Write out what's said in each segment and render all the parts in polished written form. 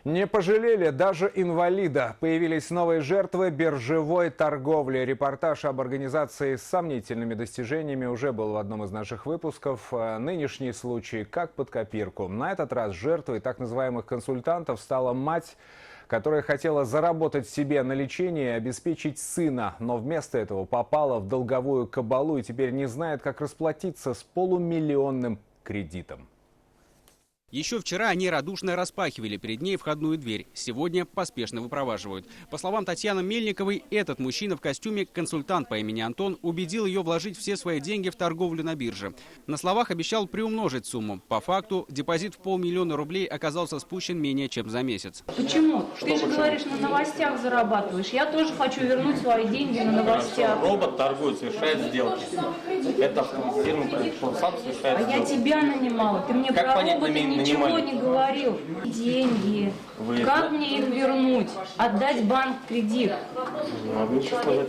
Не пожалели даже инвалида. Появились новые жертвы биржевой торговли. Репортаж об организации с сомнительными достижениями уже был в одном из наших выпусков. Нынешний случай как под копирку. На этот раз жертвой так называемых консультантов стала мать, которая хотела заработать себе на лечение и обеспечить сына, но вместо этого попала в долговую кабалу и теперь не знает, как расплатиться с полумиллионным кредитом. Еще вчера они радушно распахивали перед ней входную дверь. Сегодня поспешно выпроваживают. По словам Татьяны Мельниковой, этот мужчина в костюме, консультант по имени Антон, убедил ее вложить все свои деньги в торговлю на бирже. На словах обещал приумножить сумму. По факту, депозит в 500 000 рублей оказался спущен менее чем за месяц. Почему? Ты же говоришь, на новостях зарабатываешь. Я тоже хочу вернуть свои деньги на новостях. Робот торгует, совершает сделки. Это фирма, он сам совершает сделки. А я тебя нанимала. Ты мне как про робота ничего не говорил. Деньги. Как мне их вернуть? Отдать банк кредит.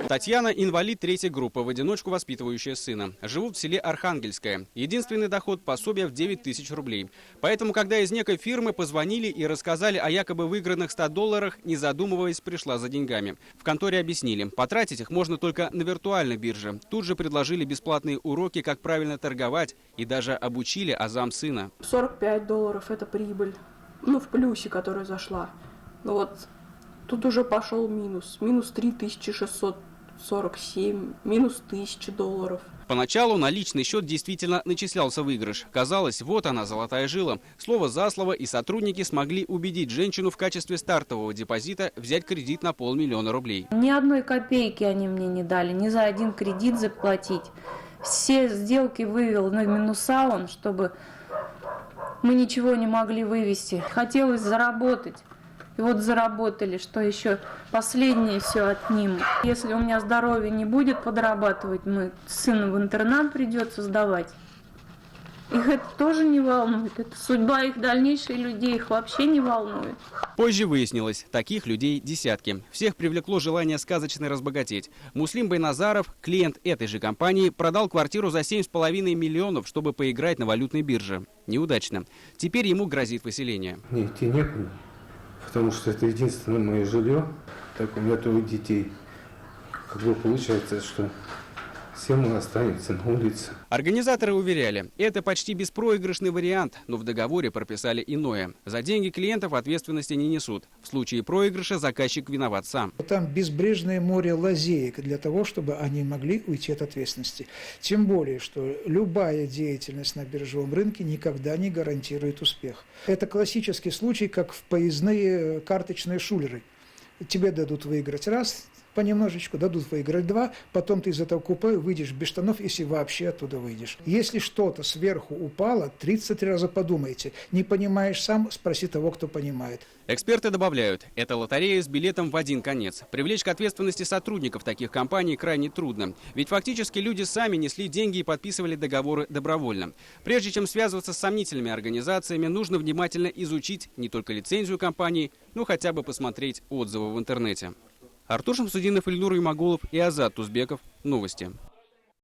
Татьяна – инвалид третьей группы, в одиночку воспитывающая сына. Живут в селе Архангельское. Единственный доход – пособие в 9 000 рублей. Поэтому, когда из некой фирмы позвонили и рассказали о якобы выигранных $100, не задумываясь, пришла за деньгами. В конторе объяснили, потратить их можно только на виртуальной бирже. Тут же предложили бесплатные уроки, как правильно торговать, и даже обучили азам сына. $45 – это прибыль. Ну, в плюсе, которая зашла. Но вот тут уже пошел минус. Минус 3647, минус $1000. Поначалу на личный счет действительно начислялся выигрыш. Казалось, вот она, золотая жила. Слово за слово, и сотрудники смогли убедить женщину в качестве стартового депозита взять кредит на 500 000 рублей. Ни одной копейки они мне не дали, ни за один кредит заплатить. Все сделки вывел на минуса он, чтобы мы ничего не могли вывести. Хотелось заработать. И вот заработали, что еще последнее все отнимут. Если у меня здоровье не будет подрабатывать, мы сына в интернат придется сдавать. Их это тоже не волнует. Это судьба их дальнейшей людей, их вообще не волнует. Позже выяснилось, таких людей десятки. Всех привлекло желание сказочно разбогатеть. Муслим Байназаров, клиент этой же компании, продал квартиру за 7,5 миллионов, чтобы поиграть на валютной бирже. Неудачно. Теперь ему грозит выселение. Мне идти некуда, потому что это единственное мое жилье. Так у меня 2 детей. Как бы получается, что все мы останемся на улице. Организаторы уверяли, это почти беспроигрышный вариант, но в договоре прописали иное. За деньги клиентов ответственности не несут. В случае проигрыша заказчик виноват сам. Там безбрежное море лазеек для того, чтобы они могли уйти от ответственности. Тем более, что любая деятельность на биржевом рынке никогда не гарантирует успех. Это классический случай, как в поездные карточные шулеры. Тебе дадут выиграть раз, понемножечку, дадут выиграть 2, потом ты из этого купе выйдешь без штанов, если вообще оттуда выйдешь. Если что-то сверху упало, 33 раза подумайте. Не понимаешь сам, спроси того, кто понимает. Эксперты добавляют, это лотерея с билетом в один конец. Привлечь к ответственности сотрудников таких компаний крайне трудно. Ведь фактически люди сами несли деньги и подписывали договоры добровольно. Прежде чем связываться с сомнительными организациями, нужно внимательно изучить не только лицензию компании, но хотя бы посмотреть отзывы в интернете. Артур Шамсудинов, Ильнур Имагулов и Азат Тузбеков. Новости.